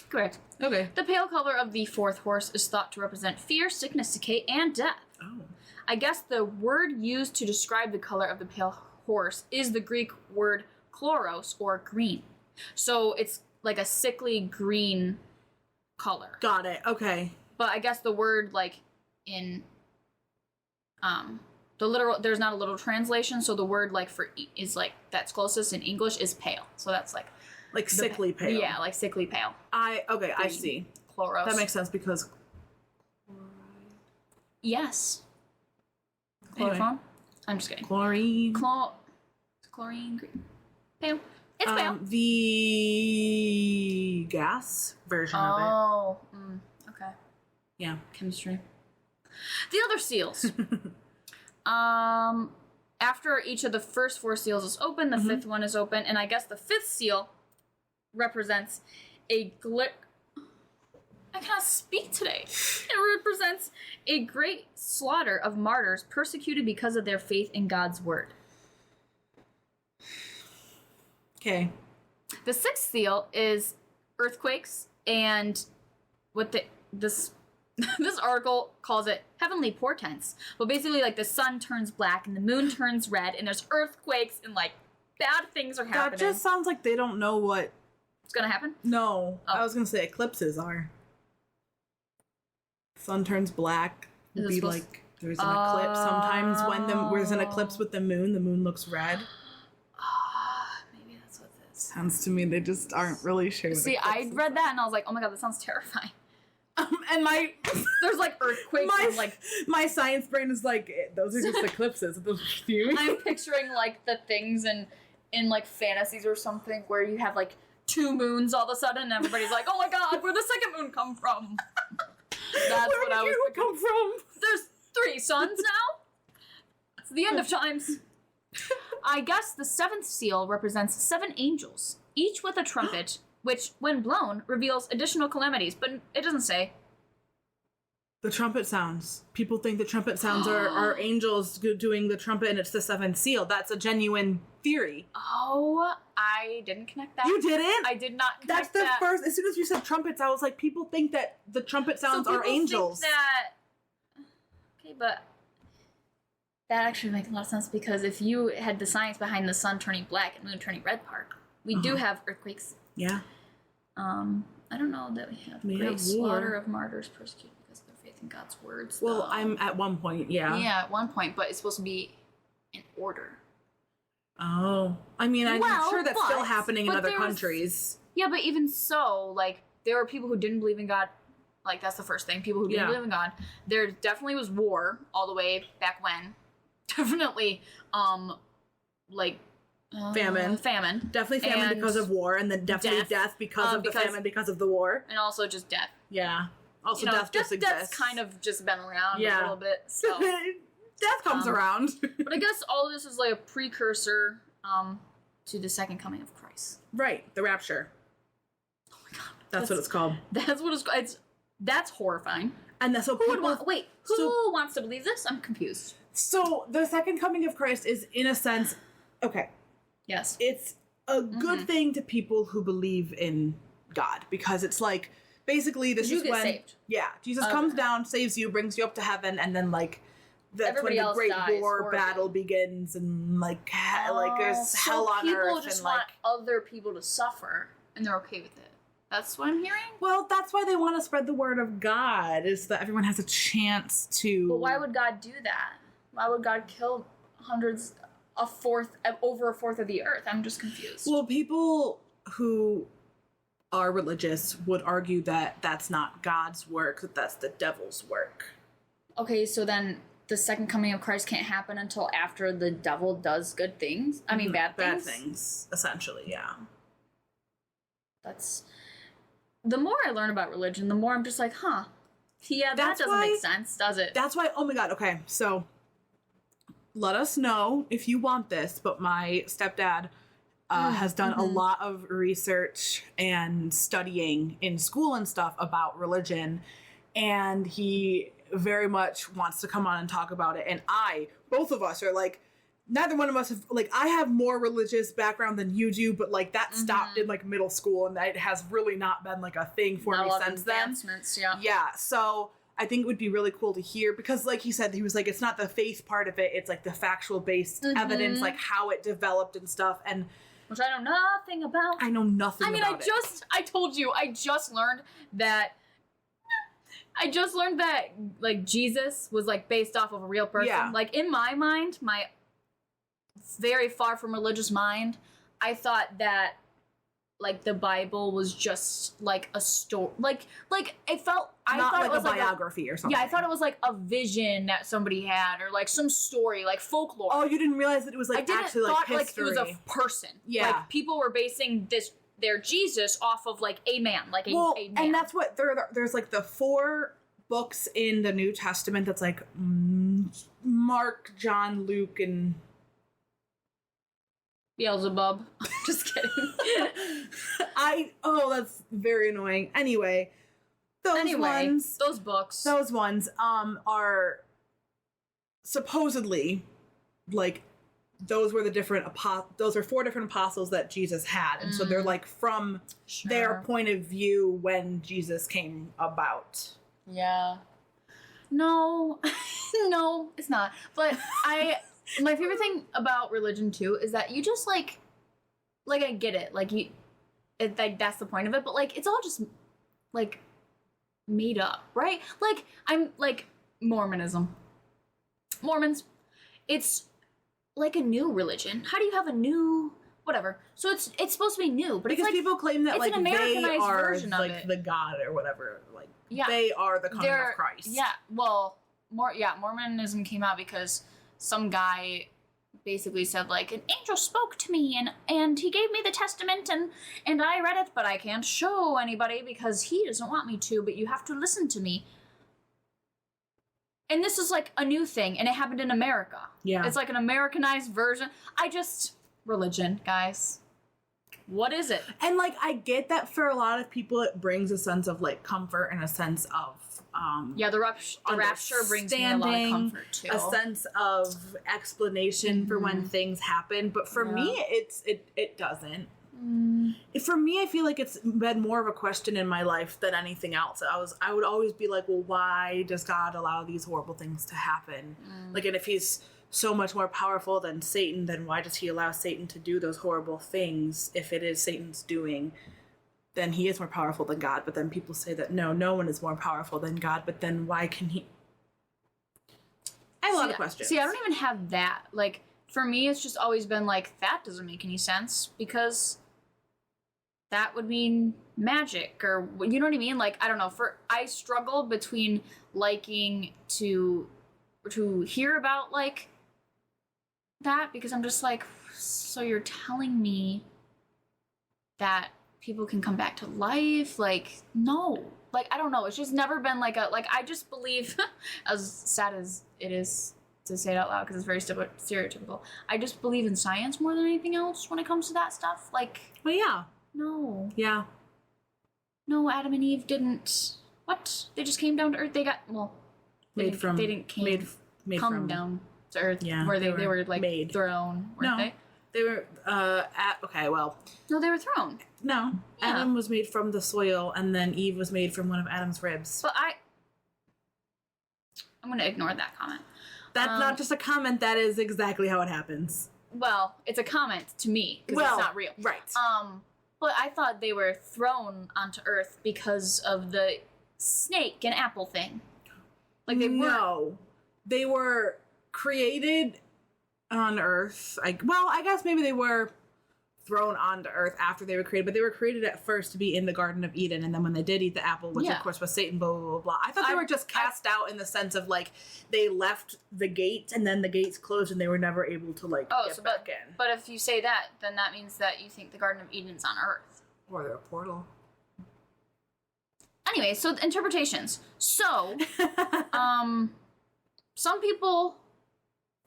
Correct. Okay. The pale color of the fourth horse is thought to represent fear, sickness, decay, and death. Oh. I guess the word used to describe the color of the pale horse is the Greek word chloros, or green. So it's like a sickly green color. Got it. Okay. But I guess the word, like, in the literal, there's not a literal translation, so the word, like, for is, like, that's closest in English is pale. So that's like sickly pale. Yeah, like sickly pale. I see. Chloros. That makes sense because yes. Anyway. Chloroform? I'm just kidding. Chlorine. Chlorine green. Pale. It's pale. The gas version of it. Oh. Okay. Yeah. Chemistry. The other seals. After each of the first 4 seals is open, the 5th one is open, and I guess the 5th seal represents I cannot speak today. It represents a great slaughter of martyrs persecuted because of their faith in God's word. Okay. The 6th seal is earthquakes, and what this article calls it heavenly portents. But basically, like, the sun turns black and the moon turns red, and there's earthquakes and, like, bad things are happening. That just sounds like they don't know what it's gonna happen. No, I was gonna say eclipses are. Sun turns black. Would be like There's an eclipse sometimes when there's an eclipse with the moon looks red. Maybe that's what this is. Sounds to me they just aren't really sure. See, I read that and I was like, oh my god, that sounds terrifying. And my there's like earthquakes and like my science brain is like, those are just eclipses. Those are I'm picturing like the things in like fantasies or something where you have like 2 moons all of a sudden and everybody's like, oh my god, where'd the second moon come from? That's where what I was did you come from? There's 3 suns now? It's the end of times. I guess the 7th seal represents 7 angels, each with a trumpet, which, when blown, reveals additional calamities, but it doesn't say. The trumpet sounds. People think the trumpet sounds are angels doing the trumpet and it's the 7th seal. That's a genuine theory. Oh, I didn't connect that. You didn't? I did not That's connect the that. first, as soon as you said trumpets, I was like, people think that the trumpet sounds are angels. Think that... Okay, but that actually makes a lot of sense because if you had the science behind the sun turning black and moon turning red part, we do have earthquakes. Yeah. I don't know that we have great slaughter of martyrs persecuted because of their faith in God's words. Well, though. I'm at one point, yeah. Yeah, at one point, but it's supposed to be in order. Oh. I mean, I'm sure that's still happening in other countries. Yeah, but even so, like, there were people who didn't believe in God. Like, that's the first thing. People who didn't believe in God. There definitely was war all the way back when. Definitely, famine. Definitely famine because of war, and then definitely death because of the famine because of the war. And also just death. Yeah. Also, death just exists. Death's kind of just been around a little bit, so... Death comes around. But I guess all of this is like a precursor to the second coming of Christ. Right, the rapture. Oh my god. That's what it's called. That's what it's called. That's horrifying. And that's what who wants to believe this? I'm confused. So the second coming of Christ is, in a sense, okay. Yes. It's a good thing to people who believe in God, because it's like, basically this is when saved. Yeah, Jesus comes down, saves you, brings you up to heaven, and then like that's everybody when the great dies, war battle begins, and like there's hell on earth. People just want other people to suffer, and they're okay with it. That's what I'm hearing? Well, that's why they want to spread the word of God, is that everyone has a chance to... But why would God do that? Why would God kill over a fourth of the earth? I'm just confused. Well, people who are religious would argue that that's not God's work, that that's the devil's work. Okay, so then the second coming of Christ can't happen until after the devil does good things? I mean, bad things? Bad things, essentially, yeah. That's... The more I learn about religion, the more I'm just like, yeah, that doesn't make sense, does it? That's why, oh my god, okay, so let us know if you want this, but my stepdad has done a lot of research and studying in school and stuff about religion, and he very much wants to come on and talk about it, and both of us are like, neither one of us have, like, I have more religious background than you do, but, like, that stopped in, like, middle school, and it has really not been, like, a thing for me since then. Yeah, so I think it would be really cool to hear, because, like he said, he was like, it's not the faith part of it, it's, like, the factual-based evidence, like, how it developed and stuff, and... Which I know nothing about. I know nothing about it. I told you, I just learned that, like, Jesus was, like, based off of a real person. Yeah. Like, in my mind, my very far from religious mind, I thought that, like, the Bible was just, like, a story. Like, it felt... I Not thought like it was a biography or something. Yeah, I thought it was, like, a vision that somebody had, or, like, some story, like, folklore. Oh, you didn't realize that it was, like, actually, like, history. Like, it was a person. Yeah. Like, people were basing their Jesus off of, like, a man. Like, a man. And that's what... There's, like, the 4 books in the New Testament that's, like, Mark, John, Luke, and... Beelzebub. Just kidding. That's very annoying. Anyway, those ones are supposedly, like, those were those are 4 different apostles that Jesus had, and so they're, like, from their point of view when Jesus came about. Yeah. No. No, it's not. But my favorite thing about religion, too, is that you just, like, I get it. Like, that's the point of it, but, like, it's all just, like, made up, right? Like, I'm, like, Mormonism. Mormons, it's like a new religion. How do you have a new whatever? So it's supposed to be new, but because it's like, people claim that it's like an they Americanized are version of like it. the God or whatever. Like Yeah. they are the coming of Christ. Yeah. Well, Mormonism came out because some guy basically said like an angel spoke to me and he gave me the testament and I read it, but I can't show anybody because he doesn't want me to, but you have to listen to me. And this is like a new thing, and it happened in America. Yeah. It's like an Americanized version. Religion, guys. What is it? And like I get that for a lot of people it brings a sense of like comfort and a sense of the rapture brings me a lot of comfort too. A sense of explanation for when things happen, but for me it doesn't. For me, I feel like it's been more of a question in my life than anything else. I would always be like, well, why does God allow these horrible things to happen? Like, and if he's so much more powerful than Satan, then why does he allow Satan to do those horrible things? If it is Satan's doing, then he is more powerful than God. But then people say that no one is more powerful than God. But then why can he? I have a lot of questions. See, I don't even have that. Like, for me, it's just always been like, that doesn't make any sense because that would mean magic, or you know what I mean? Like, I don't know. I struggle between liking to hear about like that, because I'm just like, so you're telling me that people can come back to life? Like, no. Like, I don't know. It's just never been like I just believe, as sad as it is to say it out loud because it's very stereotypical, I just believe in science more than anything else when it comes to that stuff. Like, well, yeah. No. Yeah. No, Adam and Eve didn't. What? They just came down to Earth. They got They didn't come down to Earth. Yeah, where they were like made. thrown, weren't they? They were okay, well. No, they were thrown. No. Yeah. Adam was made from the soil and then Eve was made from one of Adam's ribs. But I'm gonna ignore that comment. That's not just a comment, that is exactly how it happens. Well, it's a comment to me because it's not real. Right. But I thought they were thrown onto Earth because of the snake and apple thing. Like they weren't. No. They were created on Earth. I guess maybe they were thrown onto Earth after they were created, but they were created at first to be in the Garden of Eden, and then when they did eat the apple, which of course was Satan, blah, blah, blah, blah. I thought they were just cast out in the sense of like they left the gate and then the gates closed and they were never able to like get back in. But if you say that, then that means that you think the Garden of Eden's on Earth. Or they're a portal. Anyway, so interpretations. So, some people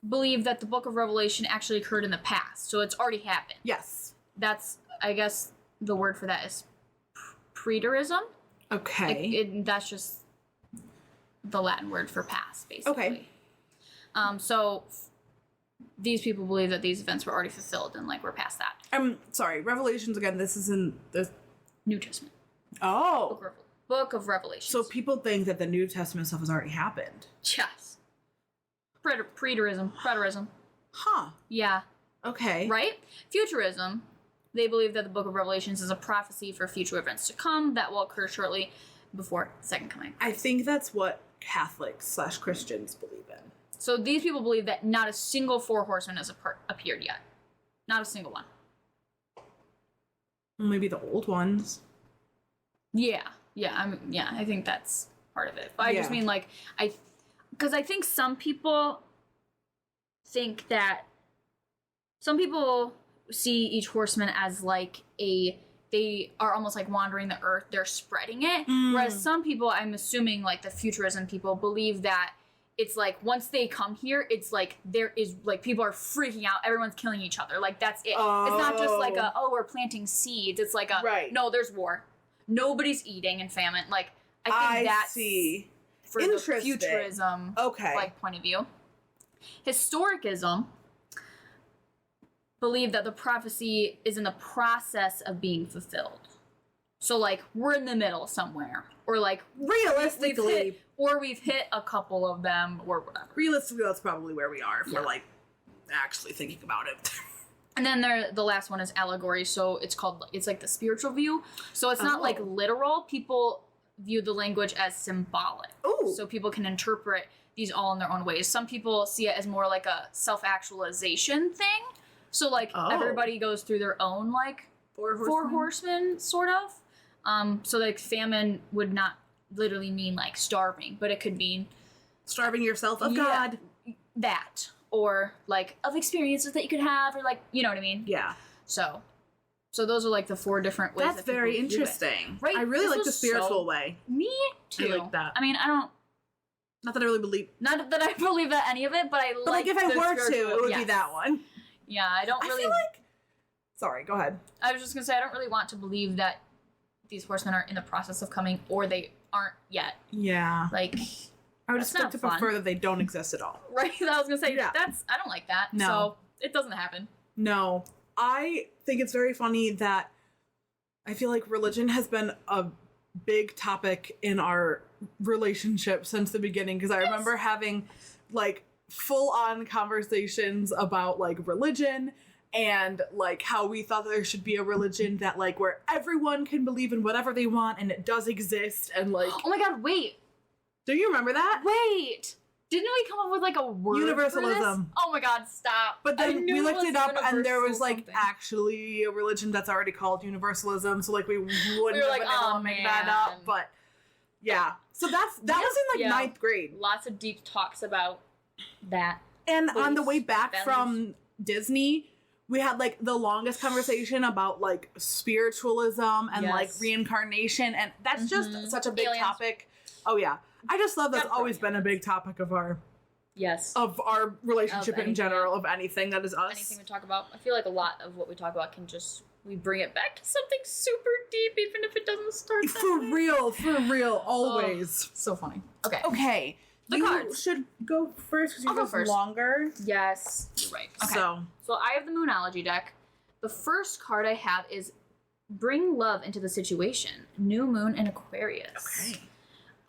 believe that the Book of Revelation actually occurred in the past, so it's already happened. Yes. That's, I guess, the word for that is preterism. Okay. That's just the Latin word for past, basically. Okay. So these people believe that these events were already fulfilled and like we're past that. Sorry, Revelations again. This is in the New Testament. Oh. Book of Revelation. So people think that the New Testament stuff has already happened. Yes. Preterism. Huh. Yeah. Okay. Right? Futurism. They believe that the Book of Revelations is a prophecy for future events to come that will occur shortly before the second coming. I think that's what Catholics/Christians believe in. So these people believe that not a single four horsemen has appeared yet. Not a single one. Maybe the old ones. Yeah. I think that's part of it. But I just mean like, because I think some people think that some people see each horseman as like they are almost like wandering the earth, they're spreading it. Whereas some people, I'm assuming like the futurism people, believe that it's like once they come here, it's like there is like people are freaking out, everyone's killing each other. Like that's it. Oh. It's not just like we're planting seeds. It's like no, there's war. Nobody's eating and famine. Like I think that's for the futurism like point of view. Historicism believe that the prophecy is in the process of being fulfilled. So, like, we're in the middle somewhere. Or, like, realistically. We've hit a couple of them, or whatever. Realistically, that's probably where we are if we're, like, actually thinking about it. And then the last one is allegory. So, it's like the spiritual view. So, it's not, like, literal. People view the language as symbolic. Ooh. So, people can interpret these all in their own ways. Some people see it as more like a self-actualization thing. So, like, everybody goes through their own, like, four horsemen, sort of. So, like, famine would not literally mean, like, starving, but it could mean... Starving yourself of God. That. Or, like, of experiences that you could have, or, like, you know what I mean? Yeah. So those are, like, the 4 different ways. That's very interesting. Right? I really like the spiritual way. Me too. I like that. I mean, I don't... Not that I really believe... Not that I believe that any of it, but I but like if I were to, it would be that one. Yeah, I don't really... I feel like... Sorry, go ahead. I was just going to say, I don't really want to believe that these horsemen are in the process of coming, or they aren't yet. Yeah. Like... I would just like to prefer that they don't exist at all. Right? I was going to say, I don't like that. No. So, it doesn't happen. No. I think it's very funny that I feel like religion has been a big topic in our relationship since the beginning, because I remember having like full-on conversations about like religion and like how we thought that there should be a religion that like where everyone can believe in whatever they want and it does exist, and like... Oh my god, wait! Do you remember that? Wait! Didn't we come up with like a word Universalism. for this? Oh my god, stop. But then we looked it up and there was like actually a religion that's already called Universalism, so like we wouldn't have been able to make that up. But yeah. So that was in like 9th grade. Lots of deep talks about that. And on the way back from Disney, we had like the longest conversation about like spiritualism and like reincarnation, and that's just such a big topic. Oh yeah. I just love that's always been a big topic of our relationship in general, of anything that is us. Anything we talk about. I feel like a lot of what we talk about we bring it back to something super deep, even if it doesn't start that For real, always. Oh, so funny. Okay. The cards. Should go first because yours is longer. Yes, you're right. Okay. So I have the Moonology deck. The first card I have is Bring Love into the Situation. New Moon and Aquarius. Okay.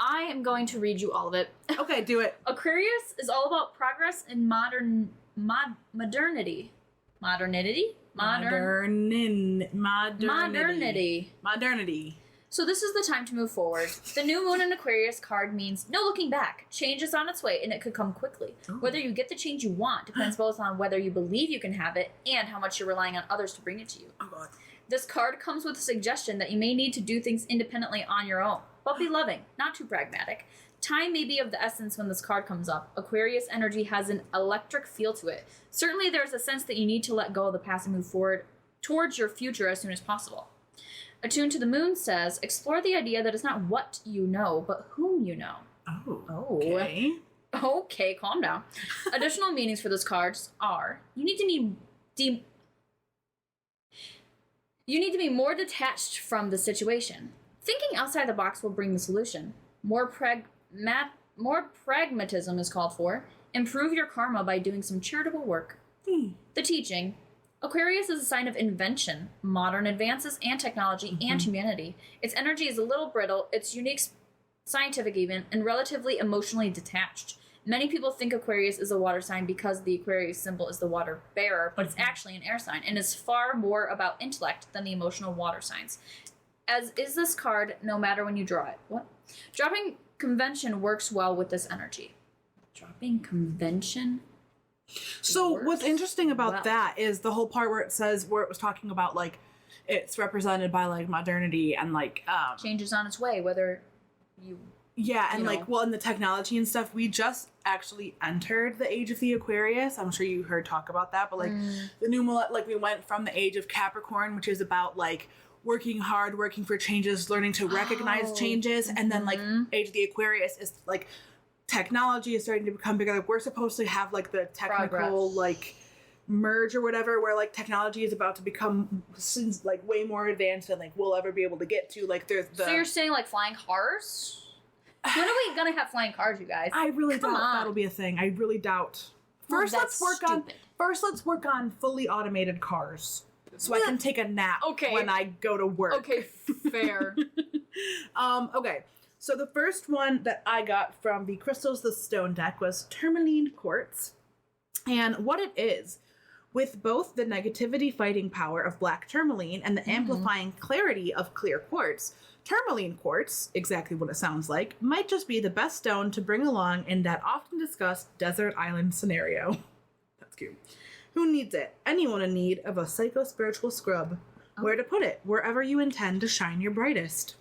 I am going to read you all of it. Okay, do it. Aquarius is all about progress and modernity. Modernity. So this is the time to move forward. The New Moon in Aquarius card means no looking back. Change is on its way, and it could come quickly. Ooh. Whether you get the change you want depends both on whether you believe you can have it and how much you're relying on others to bring it to you. Oh, God. This card comes with a suggestion that you may need to do things independently on your own. But be loving, not too pragmatic. Time may be of the essence when this card comes up. Aquarius energy has an electric feel to it. Certainly there's a sense that you need to let go of the past and move forward towards your future as soon as possible. Attuned to the Moon says, explore the idea that it's not what you know, but whom you know. Oh, okay. Okay, calm down. Additional meanings for those cards are, you need to be more detached from the situation. Thinking outside the box will bring the solution. More pragmatism is called for. Improve your karma by doing some charitable work. The teaching. Aquarius is a sign of invention, modern advances and technology and humanity. Its energy is a little brittle, it's unique, scientific even, and relatively emotionally detached. Many people think Aquarius is a water sign because the Aquarius symbol is the water bearer, but it's actually an air sign and is far more about intellect than the emotional water signs. As is this card, no matter when you draw it. What? Dropping convention works well with this energy. Dropping convention? So what's interesting about that is the whole part where it was talking about like it's represented by like modernity and like changes on its way, whether you like well, in the technology and stuff, we just actually entered the age of the Aquarius. I'm sure you heard talk about that, but like the new like we went from the age of Capricorn, which is about like working hard, working for changes, learning to recognize changes, and then like age of the Aquarius is like technology is starting to become bigger. Like we're supposed to have like the technical like merge or whatever, where like technology is about to become like way more advanced than like we'll ever be able to get to. Like there's the. So you're saying like flying cars? When are we gonna have flying cars, you guys? I really doubt that'll be a thing. I really doubt. First, let's work on fully automated cars. So I can take a nap when I go to work. Okay, fair. Okay. So the first one that I got from the Crystals the Stone deck was Tourmaline Quartz. And what it is, with both the negativity fighting power of black tourmaline and the amplifying clarity of clear quartz, Tourmaline quartz, exactly what it sounds like, might just be the best stone to bring along in that often discussed desert island scenario. That's cute. Who needs it? Anyone in need of a psycho-spiritual scrub. Where to put it? Wherever you intend to shine your brightest.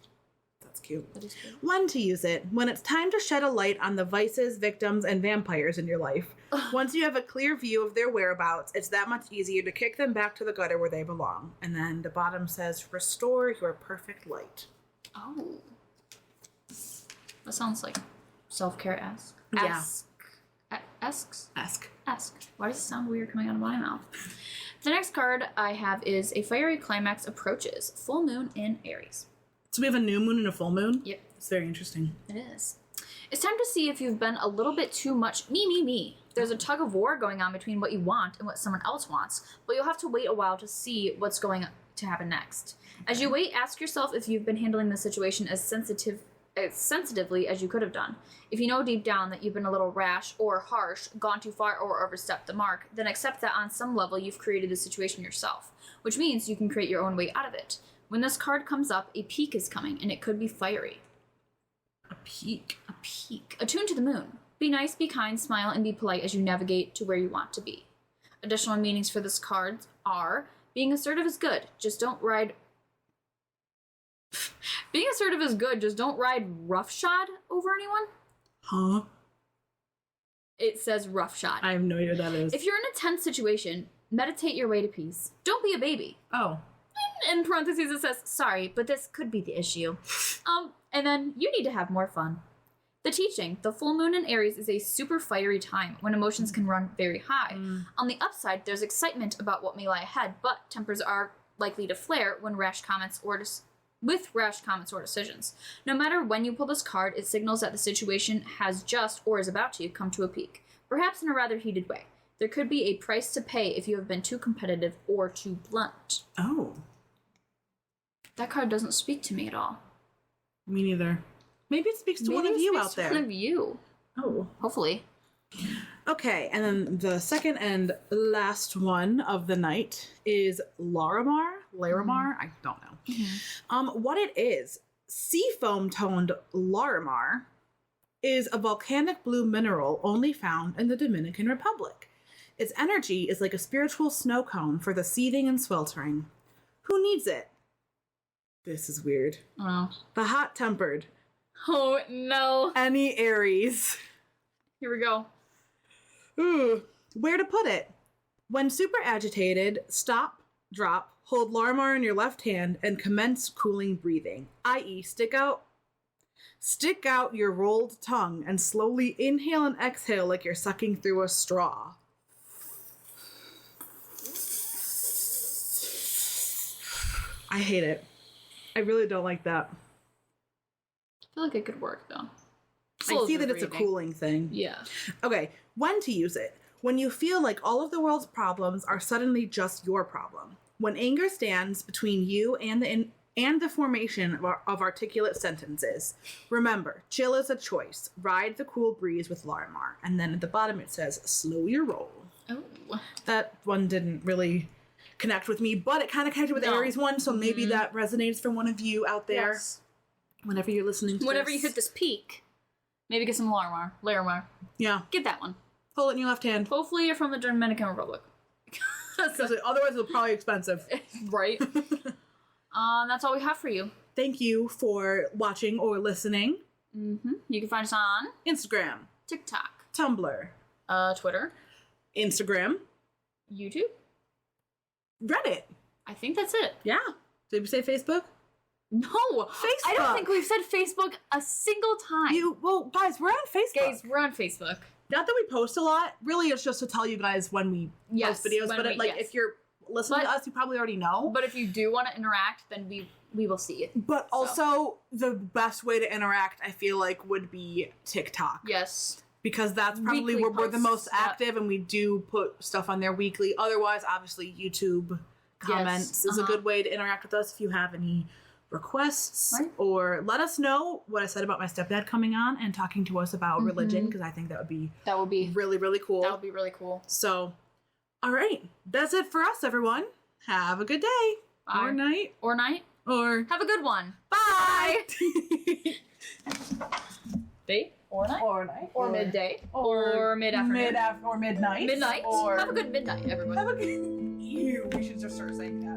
That's cute. That is cute. When to use it? When it's time to shed a light on the vices, victims, and vampires in your life. Once you have a clear view of their whereabouts, it's that much easier to kick them back to the gutter where they belong. And then the bottom says, restore your perfect light. Oh. That sounds like self-care-esque. Yeah. Ask. Why does it sound weird coming out of my mouth? The next card I have is a fiery climax approaches. Full moon in Aries. So we have a new moon and a full moon? Yep. It's very interesting. It is. It's time to see if you've been a little bit too much me. There's a tug of war going on between what you want and what someone else wants, but you'll have to wait a while to see what's going to happen next. As you wait, ask yourself if you've been handling the situation as sensitively as you could have done. If you know deep down that you've been a little rash or harsh, gone too far or overstepped the mark, then accept that on some level you've created the situation yourself, which means you can create your own way out of it. When this card comes up, a peak is coming, and it could be fiery. A peak. A peak. Attuned to the moon. Be nice, be kind, smile, and be polite as you navigate to where you want to be. Additional meanings for this card are, being assertive is good, just don't ride... Being assertive is good, just don't ride roughshod over anyone. Huh? It says roughshod. I have no idea what that is. If you're in a tense situation, meditate your way to peace. Don't be a baby. Oh. In parentheses it says, sorry, but this could be the issue. And then you need to have more fun. The teaching, the full moon in Aries is a super fiery time when emotions can run very high. On the upside, there's excitement about what may lie ahead, but tempers are likely to flare when rash comments or decisions. No matter when you pull this card, it signals that the situation has just or is about to come to a peak, perhaps in a rather heated way. There could be a price to pay if you have been too competitive or too blunt. Oh. That card doesn't speak to me at all. Me neither. Maybe it speaks to one of you out there. One of you. Oh. Hopefully. Okay, and then the second and last one of the night is Larimar. I don't know. What it is, seafoam toned Larimar is a volcanic blue mineral only found in the Dominican Republic. Its energy is like a spiritual snow cone for the seething and sweltering. Who needs it? This is weird. Oh. The hot-tempered. Oh, no. Any Aries. Here we go. Ooh. Where to put it? When super agitated, stop, drop, hold Larimar in your left hand, and commence cooling breathing, i.e. stick out your rolled tongue and slowly inhale and exhale like you're sucking through a straw. I hate it. I really don't like that. I feel like it could work, though. I see that it's a cooling thing. Yeah. Okay, when to use it? When you feel like all of the world's problems are suddenly just your problem. When anger stands between you and the formation of articulate sentences. Remember, chill is a choice. Ride the cool breeze with Larimar. And then at the bottom it says, slow your roll. Oh. That one didn't really connect with me, but it kind of connected with the Aries one, so maybe that resonates for one of you out there. Yes. Whenever you're listening to Whenever this. you hit this peak, maybe get some Larimar. Yeah. Get that one. Hold it in your left hand. Hopefully you're from the Dominican Republic. Otherwise it'll probably expensive. Right. That's all we have for you. Thank you for watching or listening. You can find us on Instagram, TikTok, Tumblr, Twitter, Instagram, YouTube, Reddit. I think that's it. Yeah. Did we say Facebook? No, Facebook. I don't think we've said Facebook a single time. Well, guys, we're on Facebook. Guys, we're on Facebook. Not that we post a lot. Really, it's just to tell you guys when we post videos. But if you're listening to us, you probably already know. But if you do want to interact, then we will see it. But also, the best way to interact, I feel like, would be TikTok. Yes. Because that's probably where we're the most active, and we do put stuff on there weekly. Otherwise, obviously, YouTube comments is a good way to interact with us if you have any requests, or let us know what I said about my stepdad coming on and talking to us about religion, because I think that would be really, really cool. That would be really cool. So, all right, that's it for us, everyone. Have a good day. Bye. Or night. Or night. Or Have a good one. Bye. Day or night or night or midday or or mid-afternoon. Or midnight. Midnight. Or Have a good midnight, everyone. have a good. Ew, we should just start saying that.